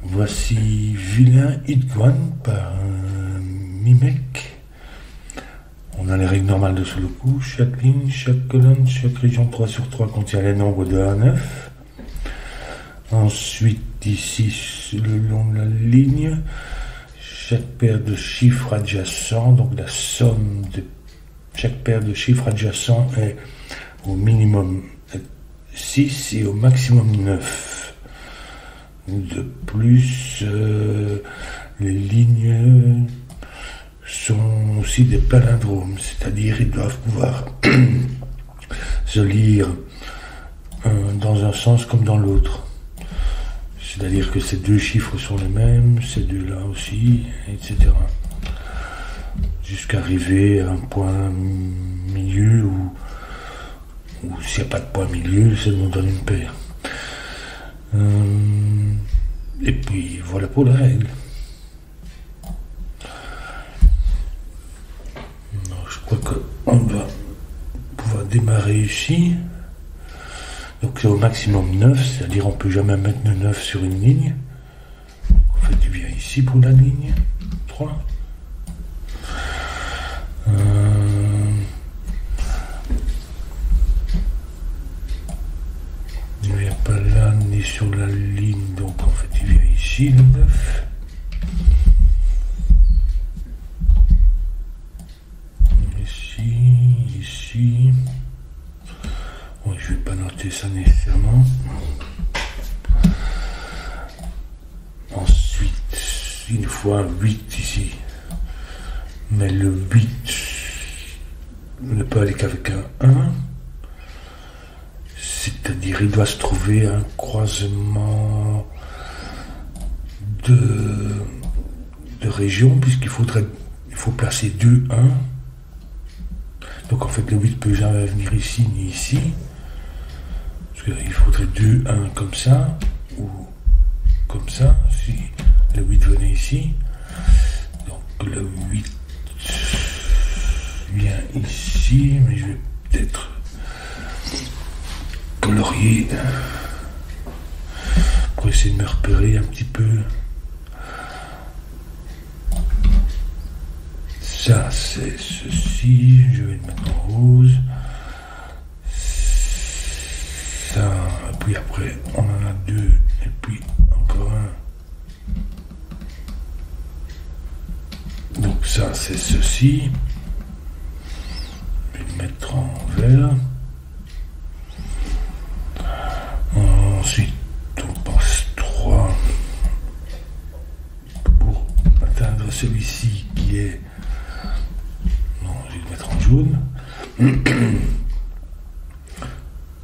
Voici Vilain Hitguan par Mimec. On a les règles normales de sur le coup. Chaque ligne, chaque colonne, chaque région 3/3 contient les nombres de 1 à 9. Ensuite, ici, le long de la ligne, chaque paire de chiffres adjacents, donc la somme de chaque paire de chiffres adjacents est au minimum 6 et au maximum 9. De plus, les lignes sont aussi des palindromes, c'est-à-dire ils doivent pouvoir se lire dans un sens comme dans l'autre. C'est-à-dire que ces deux chiffres sont les mêmes, ces deux-là aussi, etc. Jusqu'à arriver à un point milieu où s'il n'y a pas de point milieu, ça nous donne une paire. Et puis voilà pour la règle. Je crois qu'on va pouvoir démarrer ici. Donc c'est au maximum 9, c'est-à-dire on ne peut jamais mettre le 9 sur une ligne. En fait, tu viens ici pour la ligne 3. Il ne vient pas là ni sur la ligne, donc en fait il vient ici le 9. Ici. Oui, je ne vais pas noter ça nécessairement. Ensuite, il nous faut un 8 ici. Mais le 8 ne peut aller qu'avec un 1. C'est-à-dire il doit se trouver un croisement de régions, puisqu'il faut placer 2 1. Donc en fait le 8 ne peut jamais venir ici ni ici. Parce qu'il faudrait 2 1 comme ça, ou comme ça, si le 8 venait ici. Donc le 8 vient ici, mais je vais peut-être colorier pour essayer de me repérer un petit peu. Ça c'est ceci, je vais le mettre en rose. Ça, et puis après on en a 2, et puis encore un. Donc ça c'est ceci. Je vais le mettre en vert. Ensuite, on passe 3 pour atteindre celui-ci qui est... Non, je vais le mettre en jaune.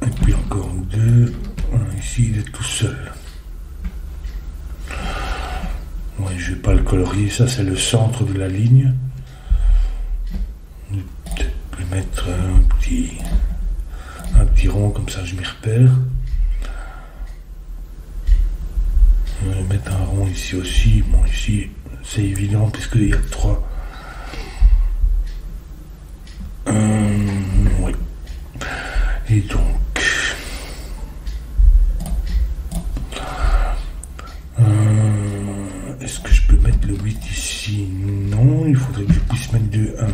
Et puis encore 2. Ici, il est tout seul. Ouais, je ne vais pas le colorier. Ça, c'est le centre de la ligne. Je vais peut-être lui mettre un petit rond, comme ça je m'y repère. Je vais mettre un rond ici aussi. Bon, ici, c'est évident puisqu'il y a 3. Oui. Et donc, est-ce que je peux mettre le 8 ici? Non, il faudrait que je puisse mettre 2 1.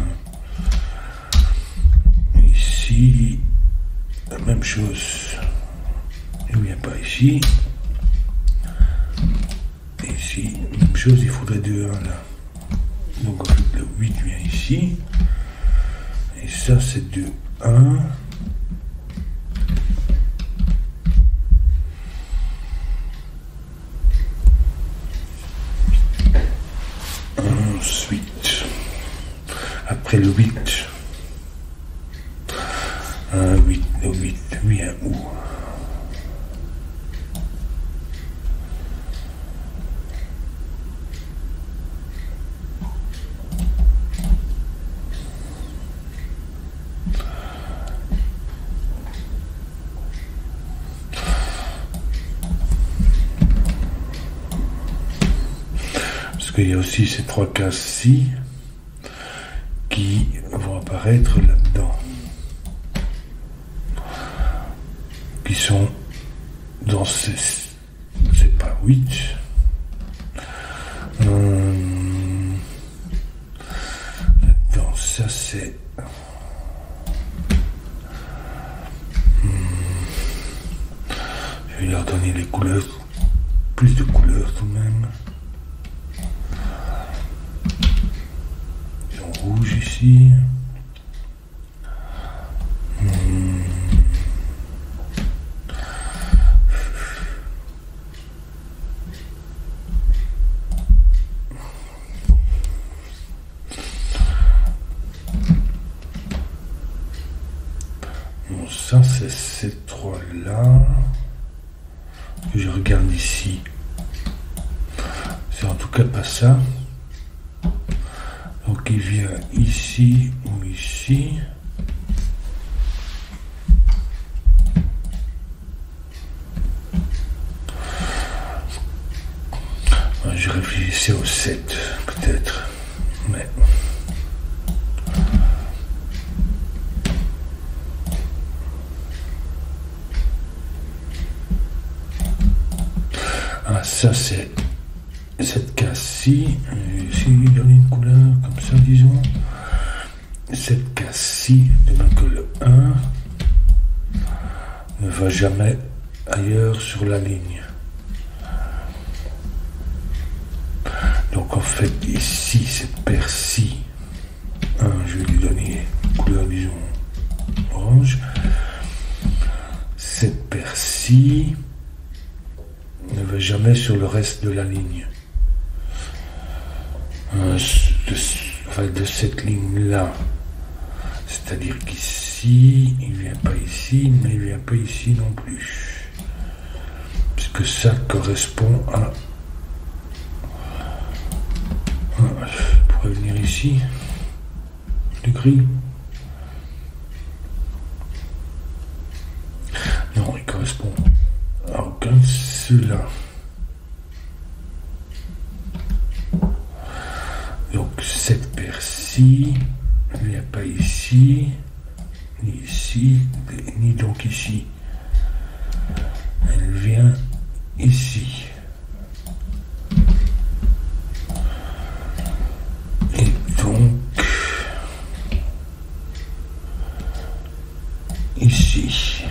Ici, la même chose. Il ne vient pas ici. Ici, même chose, il faudrait 2 1 là. Donc en fait, le 8 vient ici. Et ça, c'est 2 1. Ensuite, après le 8, le 8 vient où? Il y a aussi ces 3 cases-ci qui vont apparaître là-dedans, qui sont dans ces... c'est pas 8, plus de couleurs tout de même. En rouge ici. Bon, ça c'est ces trois-là. Que je regarde ici. C'est en tout cas pas ça. Donc il vient ici ou ici. Je réfléchissais au 7 peut-être. Mais ça c'est cette case-ci. Ici il donne une couleur comme ça, disons. Cette case-ci, de même que le 1 ne va jamais ailleurs sur la ligne. Donc en fait ici cette paire-ci, je vais lui donner une couleur disons orange. Cette paire-ci ne va jamais sur le reste de la ligne. De cette ligne-là. C'est-à-dire qu'ici, il ne vient pas ici, mais il ne vient pas ici non plus. Puisque ça correspond à... il pourrait venir ici. Le gris. Non, il correspond à aucun de ceux-là. Donc cette paire-ci ne vient pas ici, ni donc ici. Elle vient ici. Et donc ici.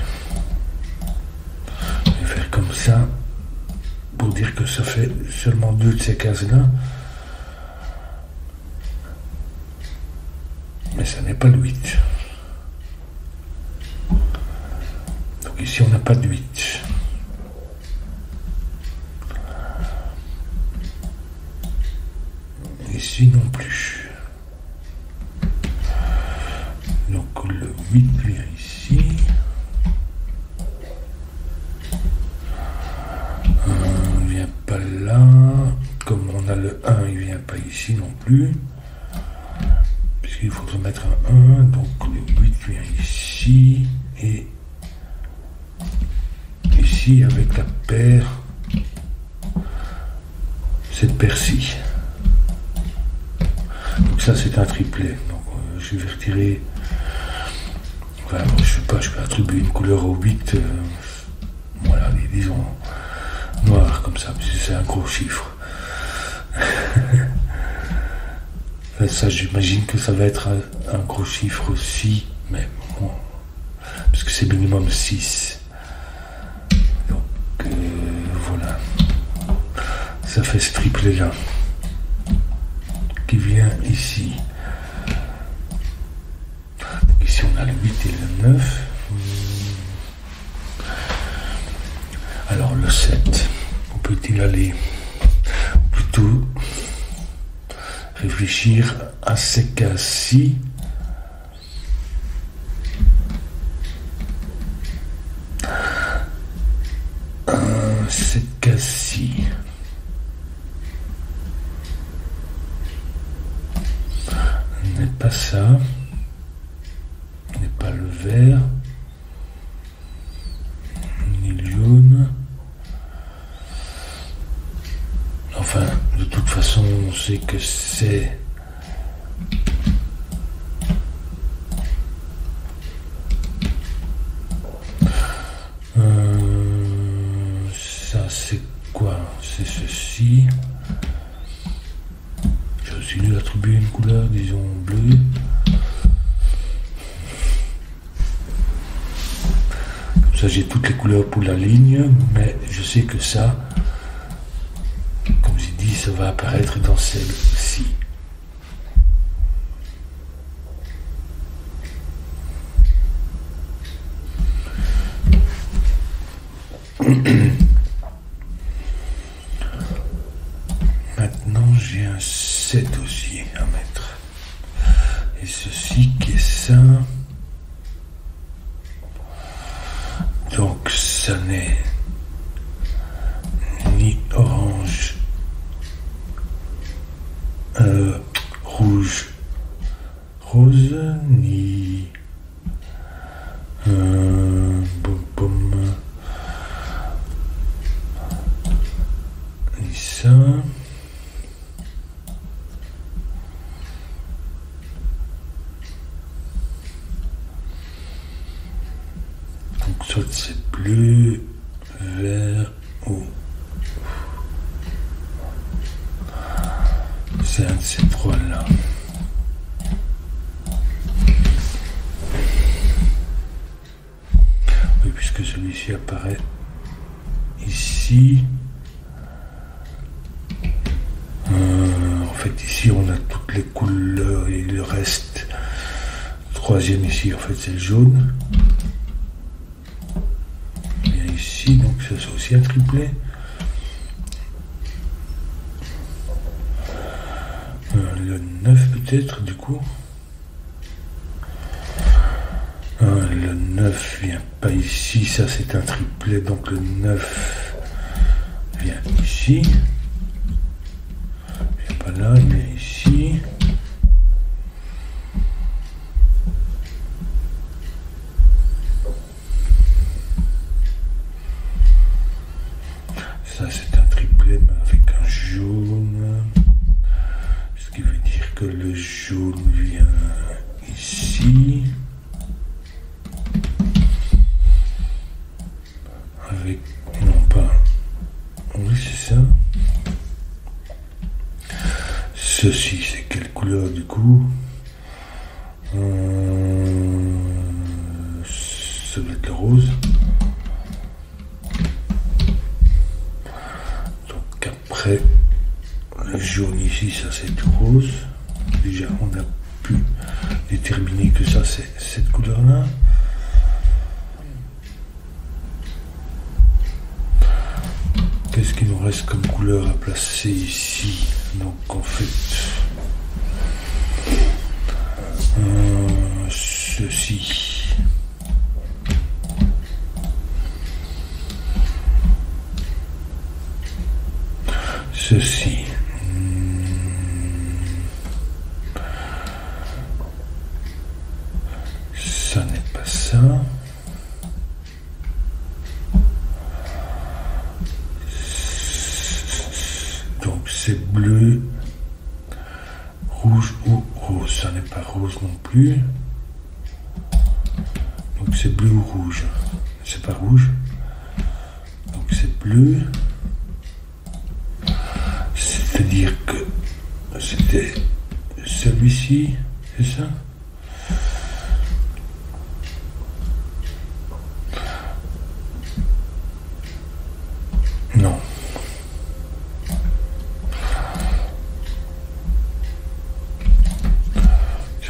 Je vais faire comme ça pour dire que ça fait seulement 2 de ces cases-là. Mais ça n'est pas le 8. Donc ici on n'a pas de 8. Ici non plus. Donc le 8 vient ici. Il ne vient pas là. Comme on a le 1, il ne vient pas ici non plus. Il faudrait mettre un 1, donc le 8 vient ici, et ici avec la paire, cette paire-ci. Donc ça c'est un triplet, donc je vais retirer, enfin, je sais pas, je peux attribuer une couleur au 8, voilà, disons noir comme ça, parce que c'est un gros chiffre. Ça, j'imagine que ça va être un gros chiffre aussi, mais bon, parce que c'est minimum 6. Donc, voilà. Ça fait ce triplet-là, qui vient ici. Donc, ici, on a le 8 et le 9. Alors, le 7, où peut-il aller? Ou plutôt... réfléchir à ces cas-ci. Cette cas-ci. N'est pas ça. N'est pas le vert. Ni le jaune. Enfin, de toute façon, on sait que c'est ça, c'est quoi? C'est ceci. J'ai aussi dû attribuer une couleur, disons bleu. Comme ça, j'ai toutes les couleurs pour la ligne, mais je sais que ça, dit, ça va apparaître dans celle-ci. Maintenant, j'ai un 7 aussi à mettre. Et ceci qui est ça. Donc, ça n'est ni orange, rouge, rose, ni ni ça. Donc soit c'est bleu, vert ou c'est un de ces trois là. Oui, puisque celui-ci apparaît ici. En fait ici on a toutes les couleurs et le reste. Le troisième ici en fait c'est le jaune. Et ici donc ça c'est aussi un triplet. Le 9 peut-être du coup. Le 9 vient pas ici, ça c'est un triplet, donc le 9 vient ici. Il vient pas là, il vient ici. Ça c'est un triplet mais avec un jaune. Ce qui veut dire que le jaune vient ici. Avec, non pas, oui c'est ça. Ceci c'est quelle couleur du coup? Ça doit être le rose. Donc après, le jaune ici, ça c'est tout rose. Déjà on a pu déterminer que ça c'est cette couleur là. Qu'est-ce qu'il nous reste comme couleur à placer ici? Donc en fait, ceci. Ceci. Ça n'est pas ça. C'est bleu, rouge ou rose. Ça n'est pas rose non plus. Donc c'est bleu ou rouge. C'est pas rouge. Donc c'est bleu. C'est-à-dire que c'était celui-ci, c'est ça? Non.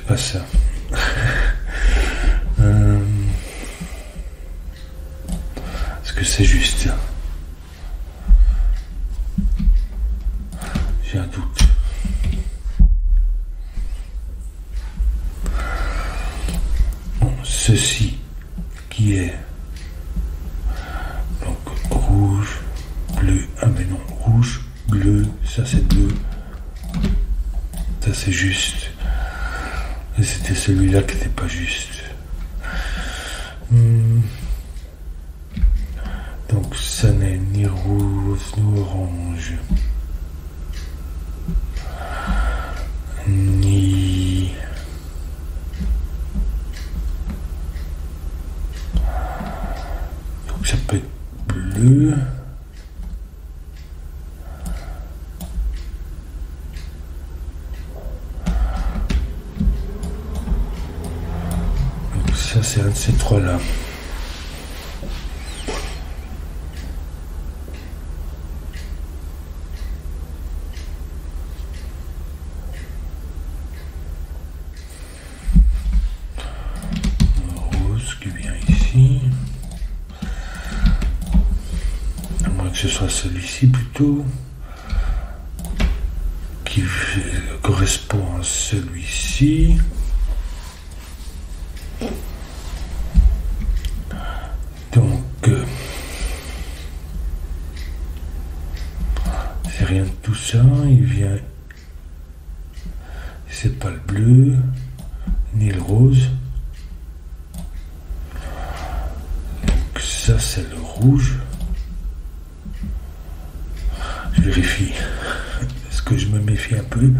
Pas ça. Est-ce que c'est juste? J'ai un doute. Bon, ceci qui est donc rouge, bleu, ah mais non, rouge, bleu, ça c'est bleu, ça c'est juste. Et c'était celui-là qui n'était pas juste. Donc ça n'est ni rose ni orange. Ni... Donc ça peut être bleu. Ça c'est un de ces trois-là. que ce soit celui-ci plutôt, qui correspond à celui-ci. Donc, c'est rien de tout ça, il vient, c'est pas le bleu, ni le rose. Donc ça c'est le rouge. Je vérifie, parce que je me méfie un peu.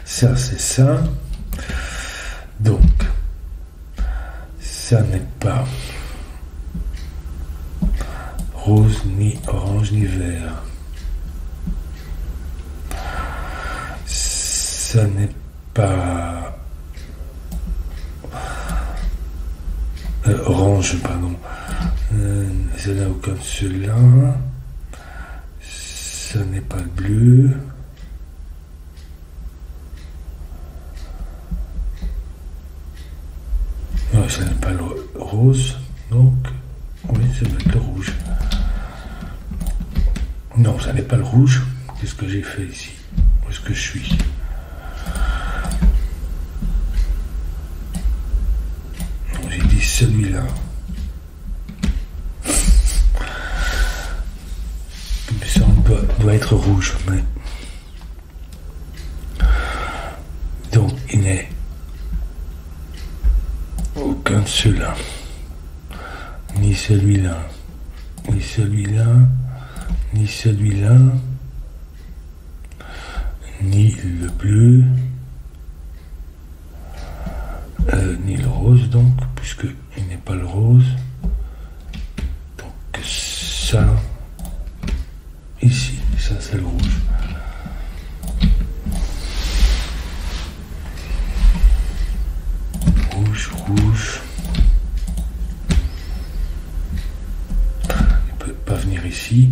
Ça c'est ça. Donc, ça n'est pas rose, ni orange, ni vert. Ça n'est pas orange, pardon. Ça n'a aucun de ceux-là. Ça n'est pas le bleu. Non, ça n'est pas le rose. Donc, oui, ça doit être le rouge. Non, ça n'est pas le rouge. Qu'est-ce que j'ai fait ici? Où est-ce que je suis? J'ai dit celui-là. Ça doit être rouge, mais... Donc, il n'est aucun de ceux-là. Ni celui-là. Ni celui-là. Ni celui-là. Ni le bleu. Ni le rose, donc, puisqu'il n'est pas le rose. Donc, ça... Ici, ça c'est le rouge. Rouge, rouge. Il ne peut pas venir ici.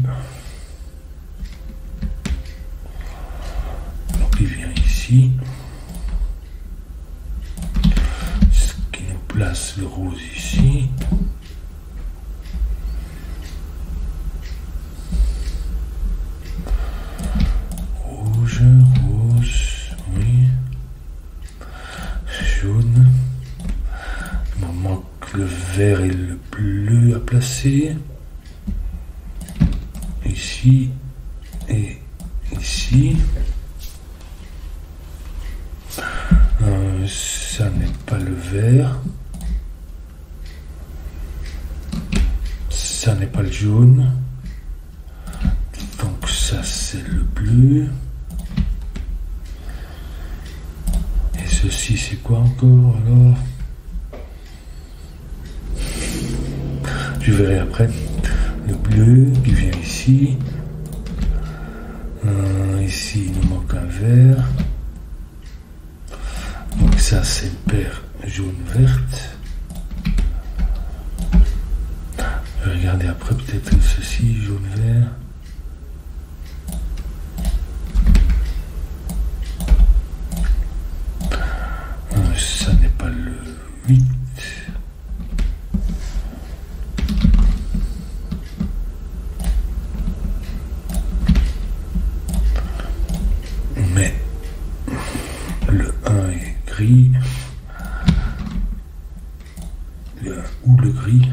Donc il vient ici. Ce qui nous place le rose ici. Rose, oui. Jaune. Il me manque le vert et le bleu à placer. Ici et ici. Ça n'est pas le vert. Ça n'est pas le jaune. Donc ça c'est le bleu. Et ceci c'est quoi encore alors? Je verrai après. Le bleu qui vient ici. Ici il nous manque un vert. Donc ça c'est le paire jaune-verte. Je vais regarder après peut-être ceci, jaune-vert. Ça n'est pas le 8. Mais le 1 est gris. Le 1 ou le gris.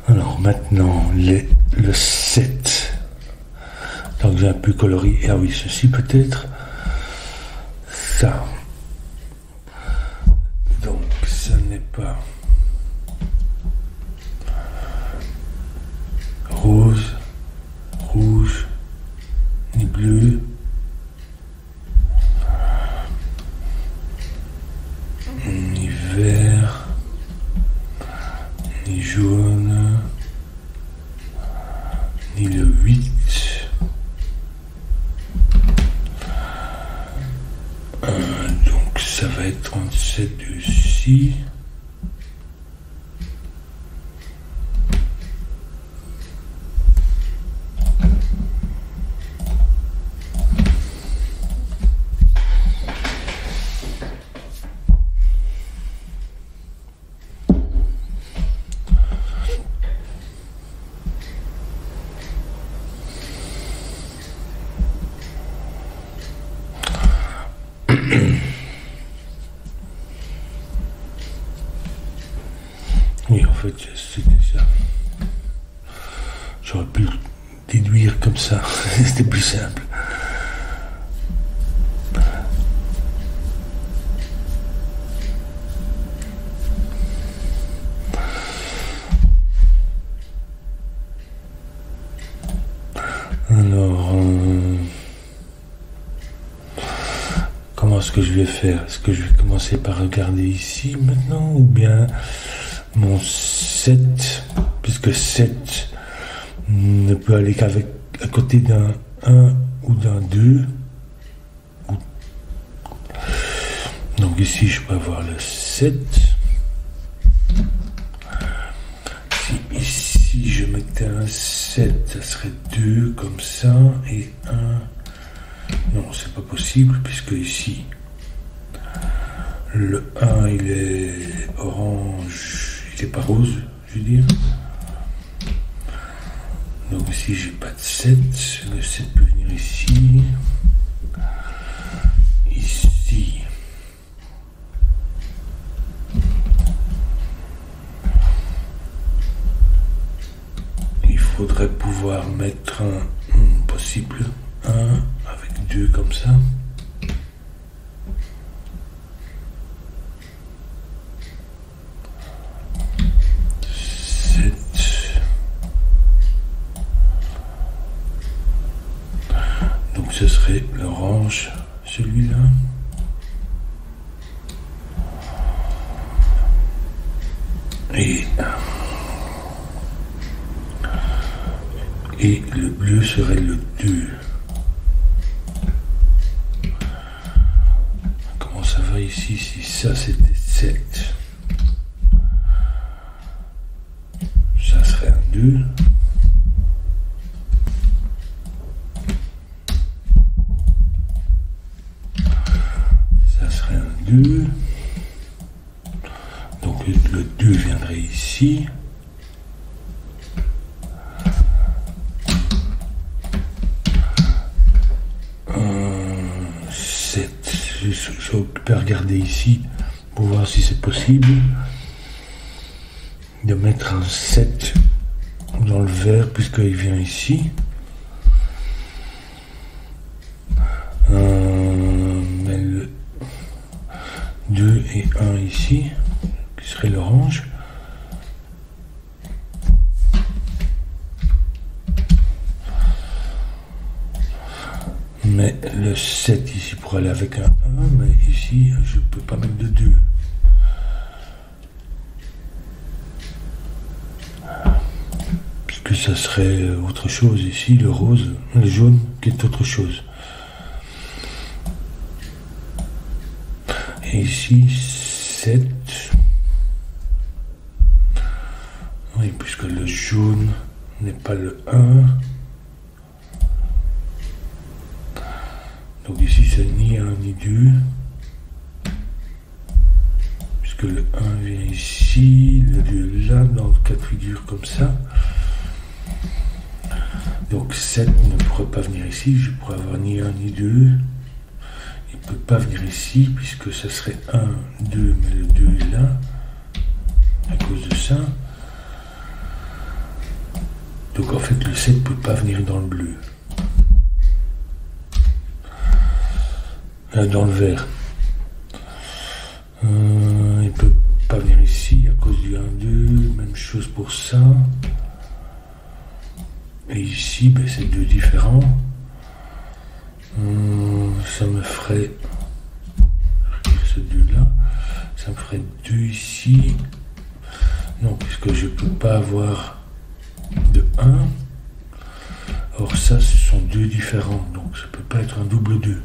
Alors maintenant, le 7. Donc j'ai un peu coloré. Ah oui, ceci peut-être. Ça. Donc ça n'est pas rose, rouge, ni bleu. Ni vert, ni jaune, ni le 8. Donc ça va être 37 aussi. fait, c'était ça. J'aurais pu le déduire comme ça, c'était plus simple. Alors, comment est-ce que je vais faire? Est-ce que je vais commencer par regarder ici maintenant, ou bien mon 7, puisque 7 ne peut aller qu'avec à côté d'un 1 ou d'un 2. Donc ici je peux avoir le 7. Si ici je mettais un 7, ça serait 2 comme ça, et 1. Non, c'est pas possible, puisque ici le 1 il est orange, il est pas rose, je veux dire. Donc ici j'ai pas de 7, le 7 peut venir ici. Ici. Il faudrait pouvoir mettre un possible 1 avec 2 comme ça. Donc ce serait l'orange, celui-là. Et le bleu serait le 2. Comment ça va ici? Si ça c'était 7, ça serait un 2. Ça serait un 2. Donc le 2 viendrait ici. Je peux regarder ici pour voir si c'est possible de mettre un 7 dans le vert puisqu'il vient ici. Mais le 2 et 1 ici, qui serait l'orange. Mais le 7 ici pour aller avec un 1, mais ici je ne peux pas mettre de 2. Puisque ça serait autre chose ici, le rose, le jaune qui est autre chose. Et ici 7. Oui, puisque le jaune n'est pas le 1. Donc ici c'est ni 1 ni 2, puisque le 1 vient ici, le 2 là, dans le cas de figure comme ça. Donc 7 ne pourrait pas venir ici, je pourrais avoir ni 1 ni 2. Il ne peut pas venir ici, puisque ce serait 1, 2, mais le 2 est là, à cause de ça. Donc en fait le 7 ne peut pas venir dans le bleu. Dans le vert. Il ne peut pas venir ici à cause du 1, 2. Même chose pour ça. Et ici, ben, c'est 2 différents. Ça me ferait... ce 2 là. Ça me ferait 2 ici. Non, puisque je ne peux pas avoir de 1. Or ça, ce sont 2 différents. Donc ça ne peut pas être un double 2.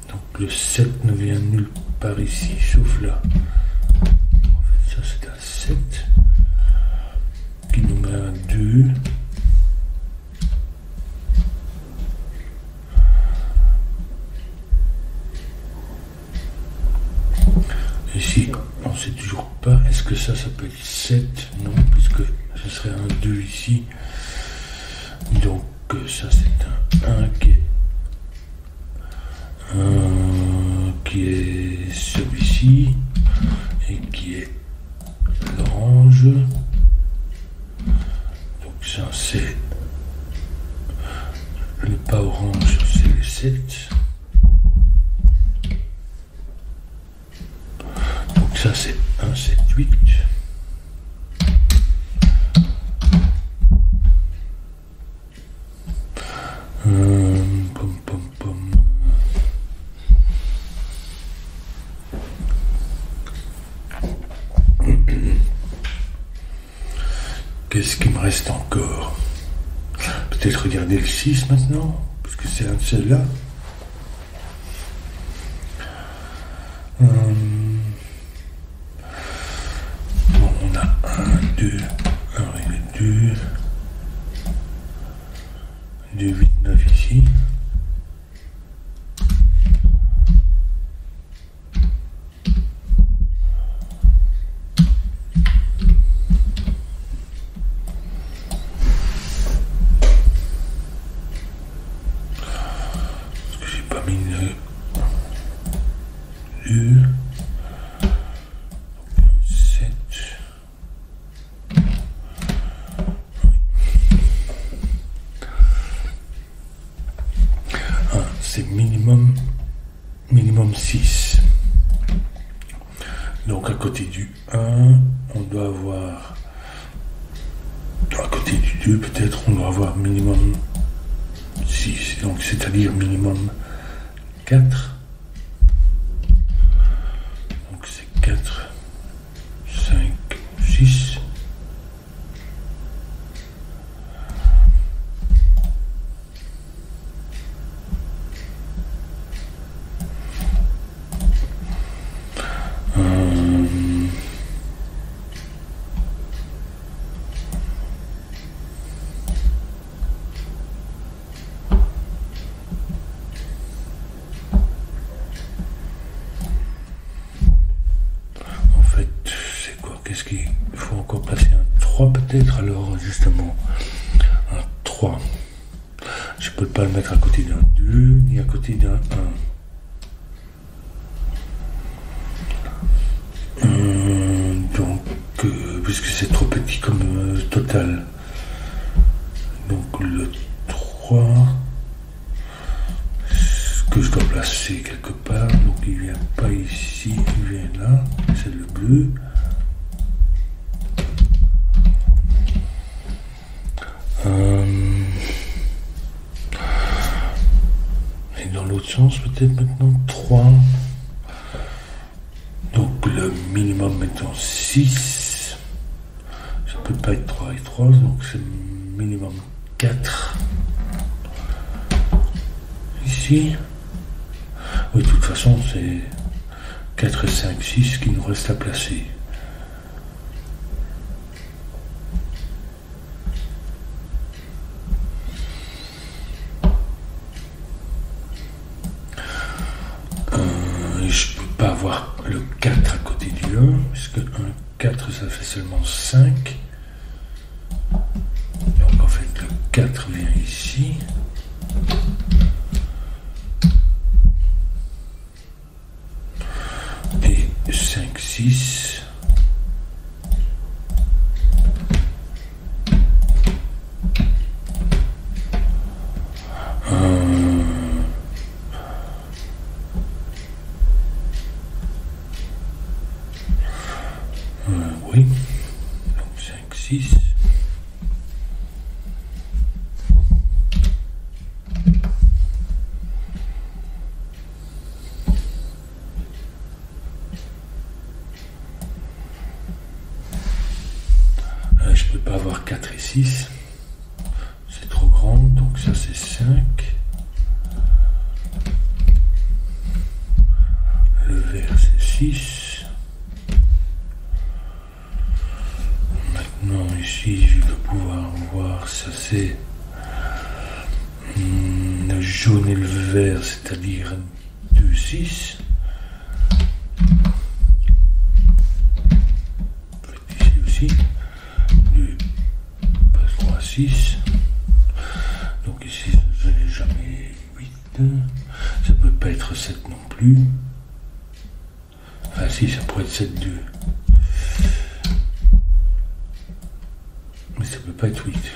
Donc le 7 ne vient nulle part ici, sauf là. En fait, ça c'est un 7 qui nous met un 2. Ici, on ne sait toujours pas. Est-ce que ça peut être 7? Non, puisque ce serait un 2 ici. Donc ça c'est un 1 qui est celui-ci et qui est l'orange. pas orange, c'est le 7. Donc ça c'est 1, 7, 8. Pom, pom, pom. Qu'est-ce qui me reste encore? Peut-être regarder le 6 maintenant, parce que c'est un de ceux-là. Bon, on a 1, 2, 1 et 2, 2, 8, 9 ici. C'est minimum 6. Donc à côté du 1, on doit avoir, à côté du 2 peut-être, on doit avoir minimum 6. Donc c'est-à-dire minimum 4. Donc c'est 4, 5, 6. Qu'est-ce qu'il faut encore placer? Un 3 peut-être, alors justement un 3. Je peux pas le mettre à côté d'un 2 ni à côté d'un 1. Donc puisque c'est trop petit comme total, donc le 3 que je dois placer quelque part, donc il vient pas ici, il vient là, c'est le bleu. Et dans l'autre sens peut-être maintenant 3. Donc le minimum maintenant 6. Ça peut pas être 3 et 3, donc c'est minimum 4. Ici. Oui, de toute façon c'est 4, 5, 6 qui nous reste à placer. Je peux pas avoir le 4 à côté du 1, puisque 1, 4 ça fait seulement 5. Donc en fait le 4 vient ici. Et 5, 6. Oui, donc 5, 6. Je peux pas avoir 4 et 6. C'est trop grand, donc ça c'est 5. Le vert c'est 6. Maintenant ici je vais pouvoir voir, ça c'est le jaune et le vert, c'est-à-dire 2, 6. Ici aussi 2, 3, 6. Donc ici je n'ai jamais 8. Ça peut pas être 7 non plus. Ah si, ça pourrait être 7, 2. Mais ça peut pas être 8.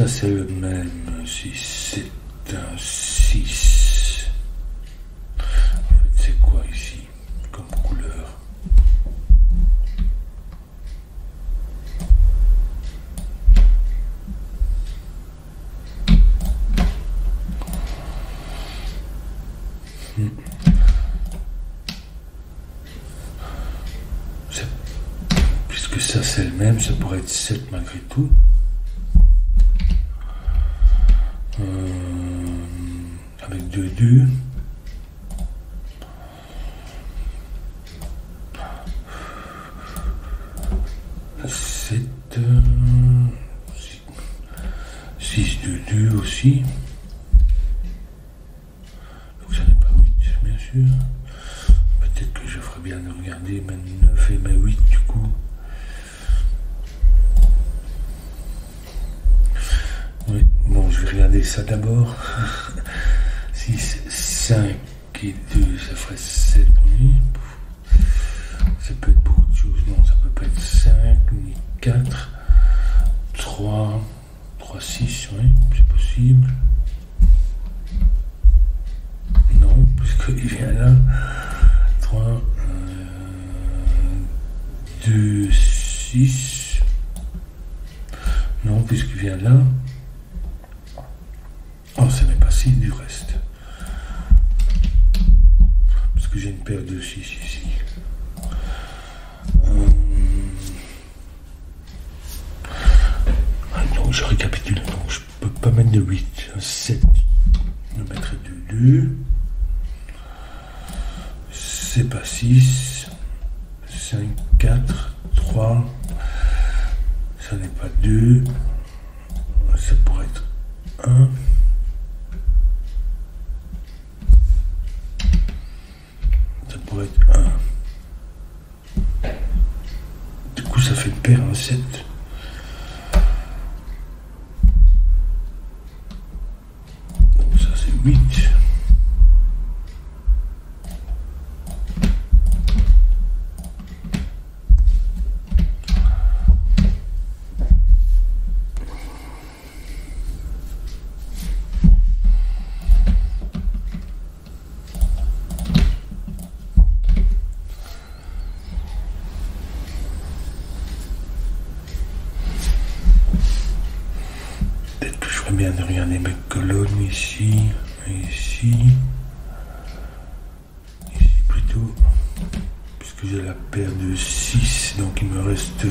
Ça c'est le même, si c'est un 6. En fait c'est quoi ici comme couleur? Puisque ça c'est le même, ça pourrait être 7 malgré tout. Avec 2 2. C'est 6 2 2 aussi. Donc ça n'est pas 8 bien sûr. Peut-être que je ferais bien de regarder mes 9 et mes 8 du coup. Oui, bon, je vais regarder ça d'abord. 6, 5 et 2, ça ferait 7 oui. Ça peut être beaucoup de choses. Non, ça peut pas être 5 ni 4. 3, 6, oui, c'est possible. Non, puisqu'il vient là. 3, 2, 6. Non, puisqu'il vient là. Oh, ça n'est pas 6 du reste. Parce que j'ai une paire de 6 ici. Donc je récapitule. Donc je peux pas mettre de 8. 7. Je mettrai 2, 2. C'est pas 6. 5, 4, 3. Ça n'est pas 2. Ça pourrait être 1. Ça pourrait être 1. Du coup, ça fait une paire, un 7. Donc ça, c'est 8. Bien de regarder mes colonnes ici et ici plutôt, puisque j'ai la paire de 6, donc il me reste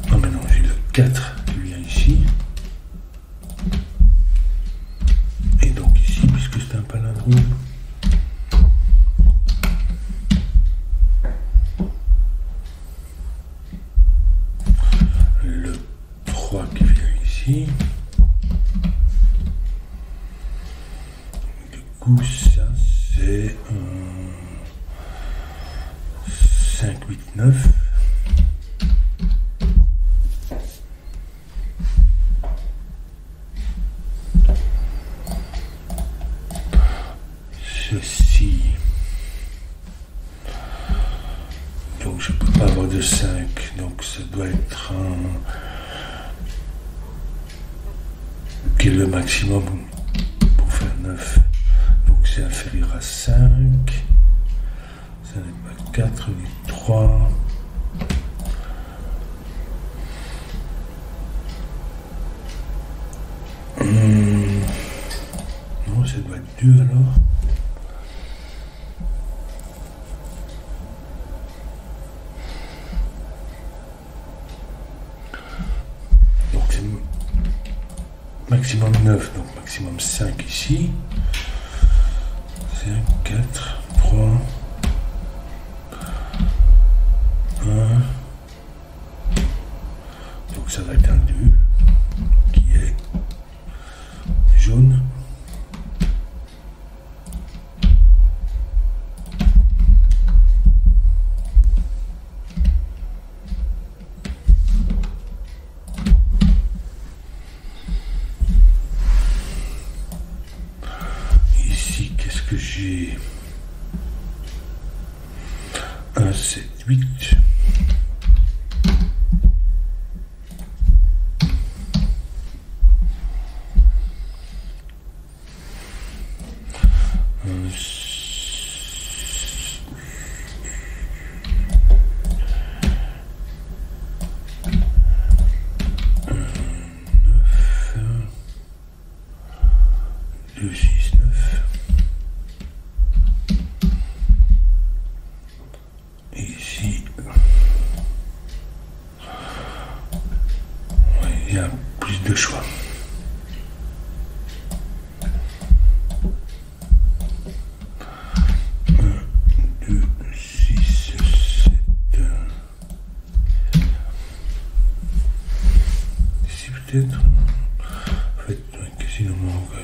non mais non, j'ai le 4 qui vient ici et donc ici, puisque c'est un palindrome, qui vient ici. Du coup, ça c'est 5, 8, 9. Ceci. Donc je peux pas avoir de 5. Donc ça doit être un... qui est le maximum pour faire 9. Donc c'est inférieur à 5. Ça n'est pas 4 ni 3. Non, ça doit être 2 alors. Maximum 9, donc maximum 5 ici. 5, 4, 3, 1. Donc ça va être un 2 qui est jaune. Que j'ai 1, 7, 8. Deux, six, neuf. Et ici, il y a plus de choix. 1, 2, 6, 7. Ici peut-être. En fait, qu'est-ce qu'il me manque?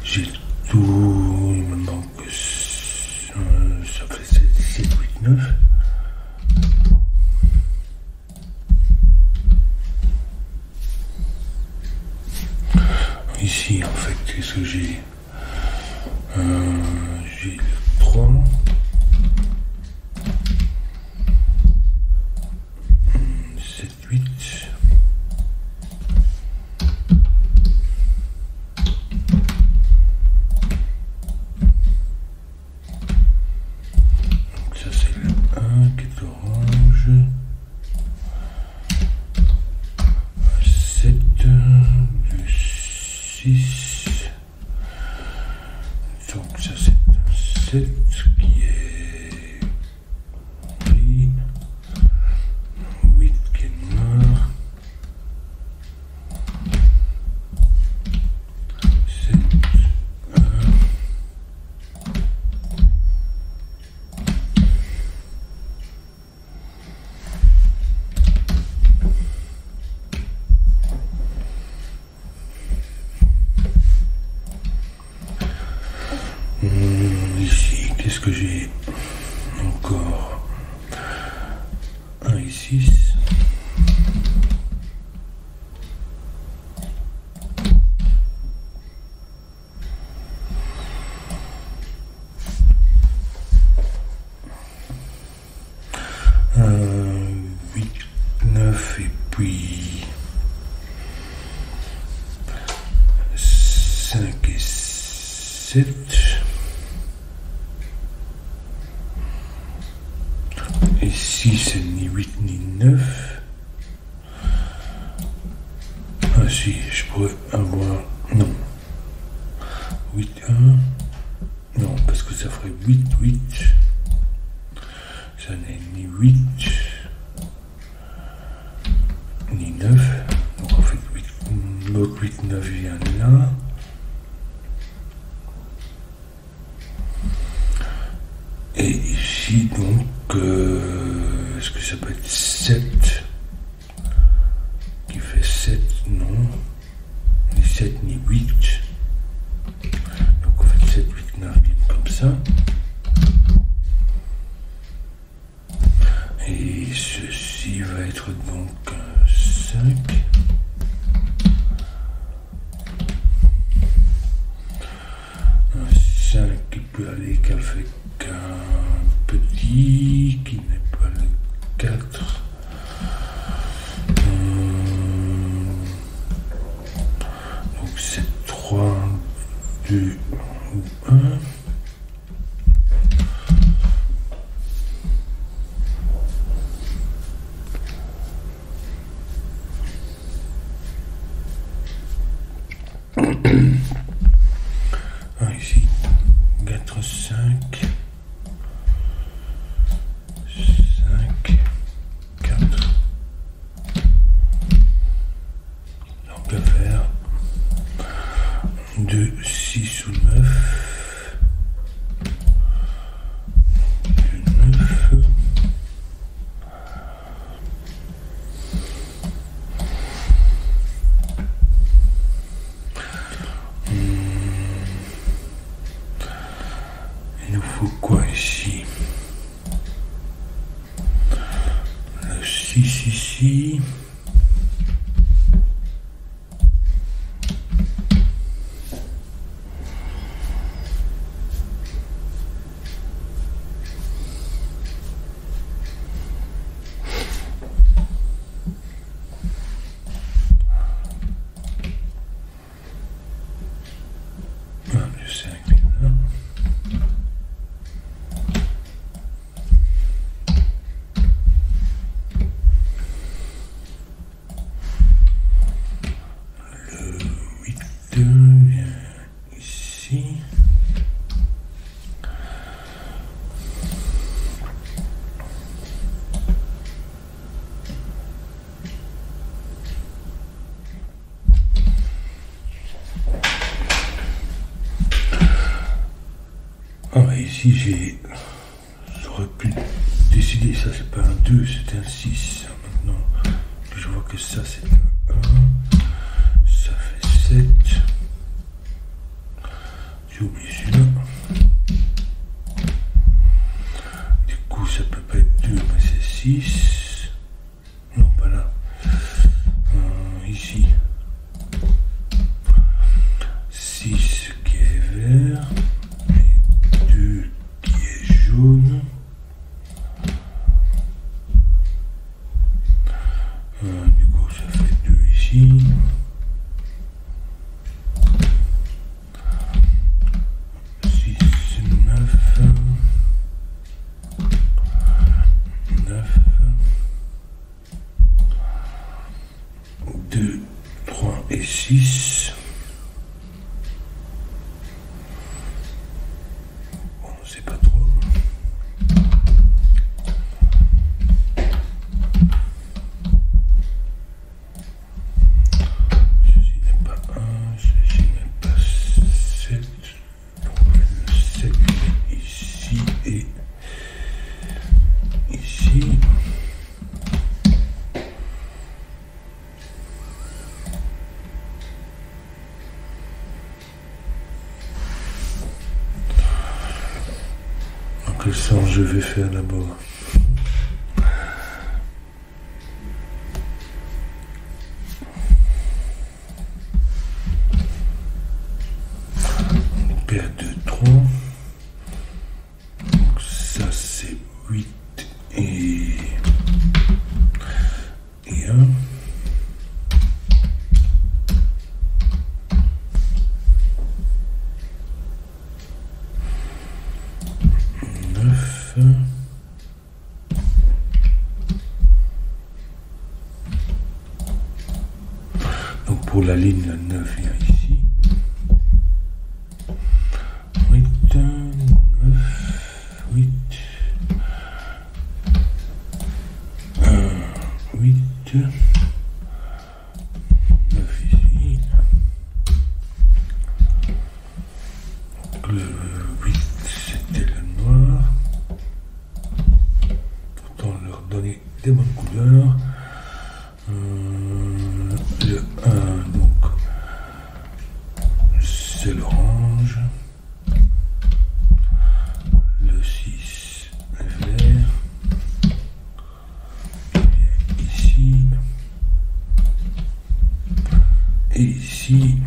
J'ai tout, il me manque. Ça fait 7, 7, 8, 9. Ici, en fait, qu'est-ce que j'ai? J'ai le 3. 7, 8. Donc ça, c'est le 1 qui est orange. 7, 6. Donc ça c'est un 7 qui est gris. 8 qui est noir. 7, 1. Ici, qu'est-ce que j'ai encore? 1 et 6. Euh, 8, 9 et puis 5 et 7. Et 6 c'est ni 8 ni 9. Ah si, je pourrais avoir... Non. 8, 1. Non, parce que ça ferait 8, 8. Ça n'est ni 8, ni 9. Donc en fait, l'autre 8, 9 vient là. Et ici, donc, est-ce que ça peut être 7 qui fait 7? Non. Ni 7, ni 8. Donc, en fait, 7, 8, 9 viennent comme ça. Et ceci va être donc 5. Un 5 qui peut aller qu'avec un petit qui n'est pas le 4. Donc c'est 3, 2 ou 1. Ici, 4, 5. 5, 4. On peut faire 2, 6 ou 9. 9. Il nous faut quoi ici? Le 6 ici. Le 5 là. Ah, mais ici, j'aurais pu décider, ça c'est pas un 2, c'est un 6. Maintenant, je vois que ça c'est un 1, ça fait 7. J'ai oublié celui-là. Du coup, ça peut pas être 2, mais c'est 6. Non, pas là. Ici. 6 qui est vert. Et 2 qui est jaune. Du coup, ça fait 2 ici. 6, 9. 9. 2, 3 et 6. Bon, c'est pas trop. Ceci n'est pas 1, ceci n'est pas 7. Donc le 7 est ici et ici. Dans quel sens je vais faire d'abord? Paire de 3. Donc ça c'est 8 et 1. Donc pour la ligne, la 9 vient ici. 8, 9, 8. 8. 9 ici. Donc le 8 c'était le noir. Autant leur donner des bonnes couleurs. Le 1 donc c'est l'orange. Le 6 vert. Ici. Et ici.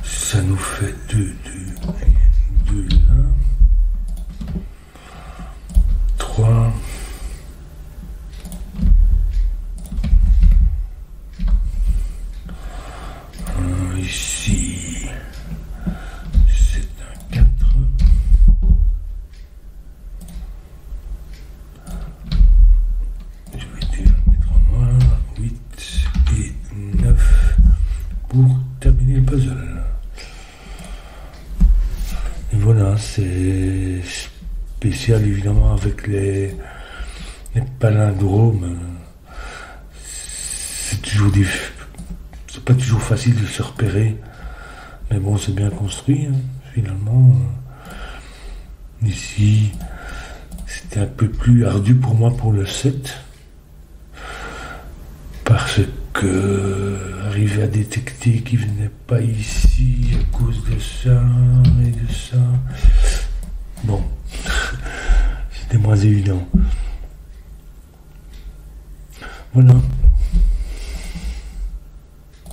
Ça nous fait 2 là. 3. Ici, c'est un 4. Je vais déjà le mettre en noir. 8 et 9 pour terminer le puzzle. Et voilà, c'est spécial évidemment avec les palindromes. C'est toujours c'est pas toujours facile de se repérer, mais bon, c'est bien construit, hein, finalement. Ici, c'était un peu plus ardu pour moi pour le 7, parce que arriver à détecter qu'il venait pas ici à cause de ça et de ça, bon, c'était moins évident. Voilà.